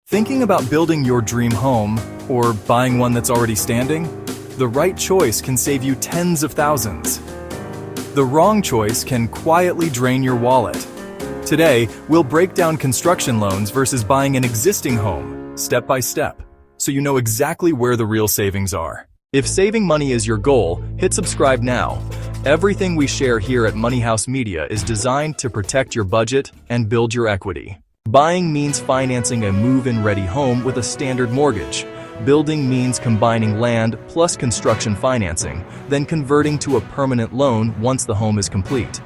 Thinking about building your dream home or buying one that's already standing? The right choice can save you tens of thousands. The wrong choice can quietly drain your wallet. Today, we'll break down construction loans versus buying an existing home, step by step, so you know exactly where the real savings are. If saving money is your goal, hit subscribe now. Everything we share here at Money House Media is designed to protect your budget and build your equity. Buying means financing a move-in-ready home with a standard mortgage. Building means combining land plus construction financing, then converting to a permanent loan once the home is complete.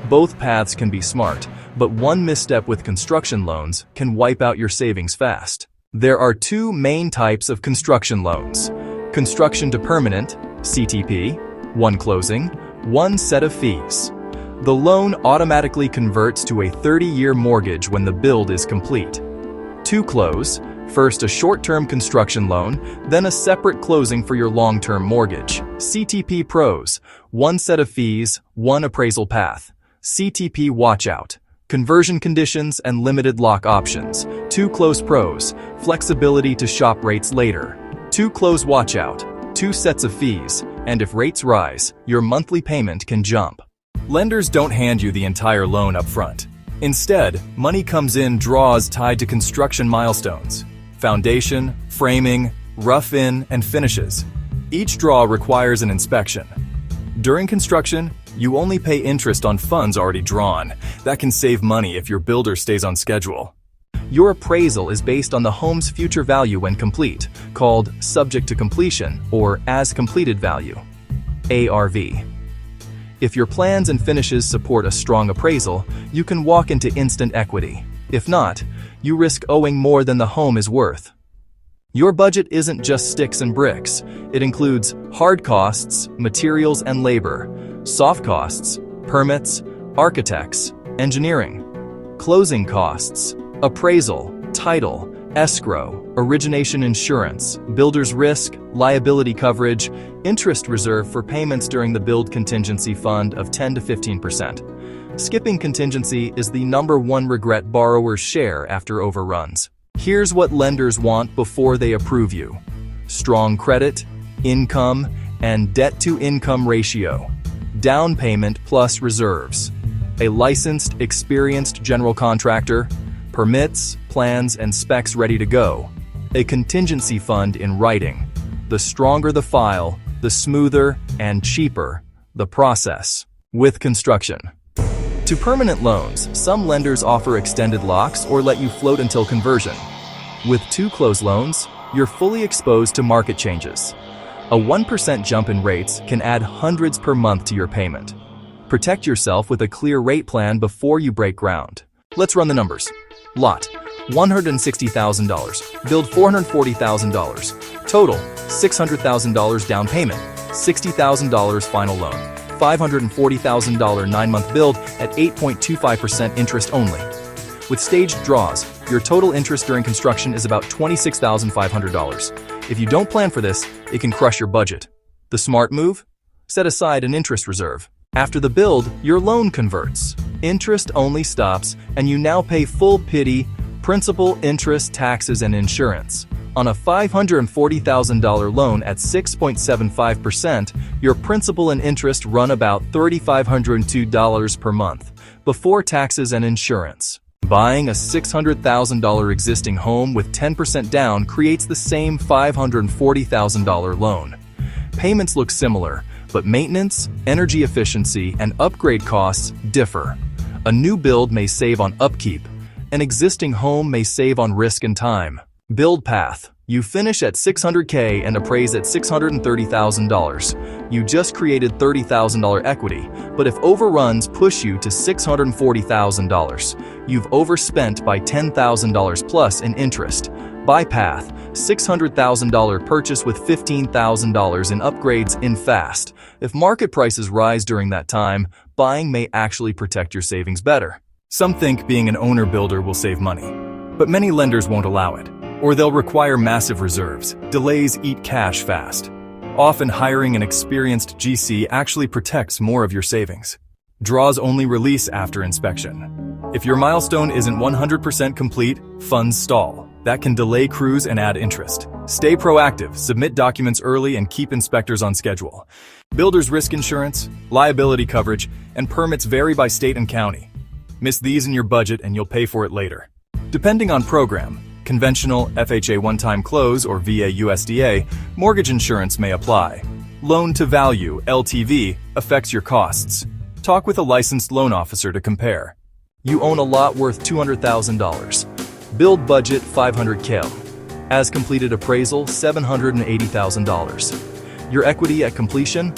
Both paths can be smart, but one misstep with construction loans can wipe out your savings fast. There are two main types of construction loans. Construction to permanent, CTP, one closing, one set of fees. The loan automatically converts to a 30-year mortgage when the build is complete. To close, first a short-term construction loan, then a separate closing for your long-term mortgage. CTP pros, one set of fees, one appraisal path. CTP watchout, conversion conditions and limited lock options. To close pros, flexibility to shop rates later. To close watchout, two sets of fees, and if rates rise, your monthly payment can jump. Lenders don't hand you the entire loan up front. Instead, money comes in draws tied to construction milestones: foundation, framing, rough-in, and finishes. Each draw requires an inspection. During construction, you only pay interest on funds already drawn. That can save money if your builder stays on schedule. Your appraisal is based on the home's future value when complete, called subject to completion or as completed value, ARV. If your plans and finishes support a strong appraisal, you can walk into instant equity. If not, you risk owing more than the home is worth. Your budget isn't just sticks and bricks. It includes hard costs, materials and labor, soft costs, permits, architects, engineering, closing costs, appraisal, title, escrow, origination insurance, builder's risk, liability coverage, interest reserve for payments during the build contingency fund of 10 to 15%. Skipping contingency is the #1 regret borrowers share after overruns. Here's what lenders want before they approve you: strong credit, income, and debt-to-income ratio, down payment plus reserves, a licensed, experienced general contractor, permits, plans, and specs ready to go, a contingency fund in writing. The stronger the file, the smoother and cheaper the process. With construction to permanent loans, some lenders offer extended locks or let you float until conversion. With to-close loans, you're fully exposed to market changes. A 1% jump in rates can add hundreds per month to your payment. Protect yourself with a clear rate plan before you break ground. Let's run the numbers. Lot, $160,000. Build, $440,000. Total, $600,000 down payment, $60,000 final loan, $540,000 9-month build at 8.25% interest only. With staged draws, your total interest during construction is about $26,500. If you don't plan for this, it can crush your budget. The smart move? Set aside an interest reserve. After the build, your loan converts. Interest only stops, and you now pay full pity, principal, interest, taxes, and insurance. On a $540,000 loan at 6.75%, your principal and interest run about $3,502 per month, before taxes and insurance. Buying a $600,000 existing home with 10% down creates the same $540,000 loan. Payments look similar, but maintenance, energy efficiency, and upgrade costs differ. A new build may save on upkeep. An existing home may save on risk and time. Build path. You finish at $600K and appraise at $630,000. You just created $30,000 equity, but if overruns push you to $640,000, you've overspent by $10,000 plus in interest. Buy path. $600,000 purchase with $15,000 in upgrades in fast. If market prices rise during that time, buying may actually protect your savings better. Some think being an owner-builder will save money, but many lenders won't allow it, or they'll require massive reserves. Delays eat cash fast. Often hiring an experienced GC actually protects more of your savings. Draws only release after inspection. If your milestone isn't 100% complete, funds stall. That can delay crews and add interest. Stay proactive, submit documents early, and keep inspectors on schedule. Builder's risk insurance, liability coverage, and permits vary by state and county. Miss these in your budget and you'll pay for it later. Depending on program, conventional FHA one-time close or VA USDA, mortgage insurance may apply. Loan-to-value (LTV) affects your costs. Talk with a licensed loan officer to compare. You own a lot worth $200,000. Build budget $500K. As completed appraisal $780,000. Your equity at completion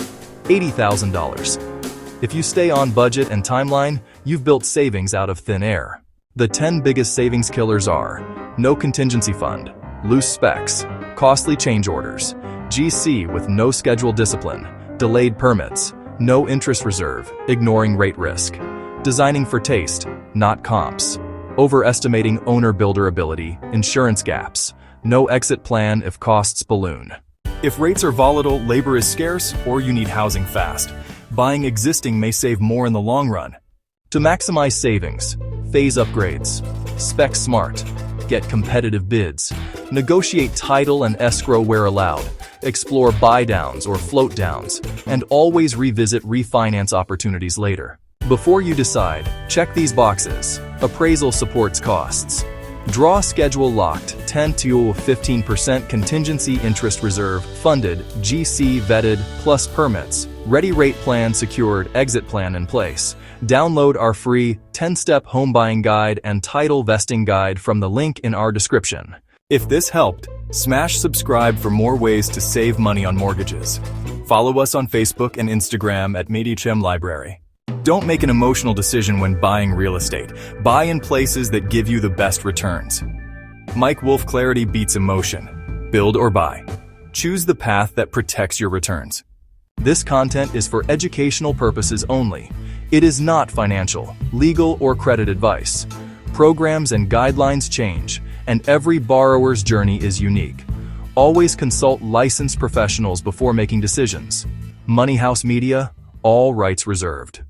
$80,000. If you stay on budget and timeline, you've built savings out of thin air. The 10 biggest savings killers are: no contingency fund, loose specs, costly change orders, GC with no schedule discipline, delayed permits, no interest reserve, ignoring rate risk, designing for taste, not comps, overestimating owner-builder ability, insurance gaps, no exit plan if costs balloon. If rates are volatile, labor is scarce, or you need housing fast, buying existing may save more in the long run. To maximize savings, phase upgrades, spec smart, get competitive bids, negotiate title and escrow where allowed, explore buy-downs or float-downs, and always revisit refinance opportunities later. Before you decide, check these boxes. Appraisal supports costs. Draw schedule locked, 10 to 15% contingency interest reserve, funded, GC vetted, plus permits. Ready rate plan secured, exit plan in place. Download our free 10-step home buying guide and title vesting guide from the link in our description. If this helped, smash subscribe for more ways to save money on mortgages. Follow us on Facebook and Instagram at Medicem Library. Don't make an emotional decision when buying real estate. Buy in places that give you the best returns. Mike Wolf, clarity beats emotion. Build or buy. Choose the path that protects your returns. This content is for educational purposes only. It is not financial, legal, or credit advice. Programs and guidelines change, and every borrower's journey is unique. Always consult licensed professionals before making decisions. Money House Media, all rights reserved.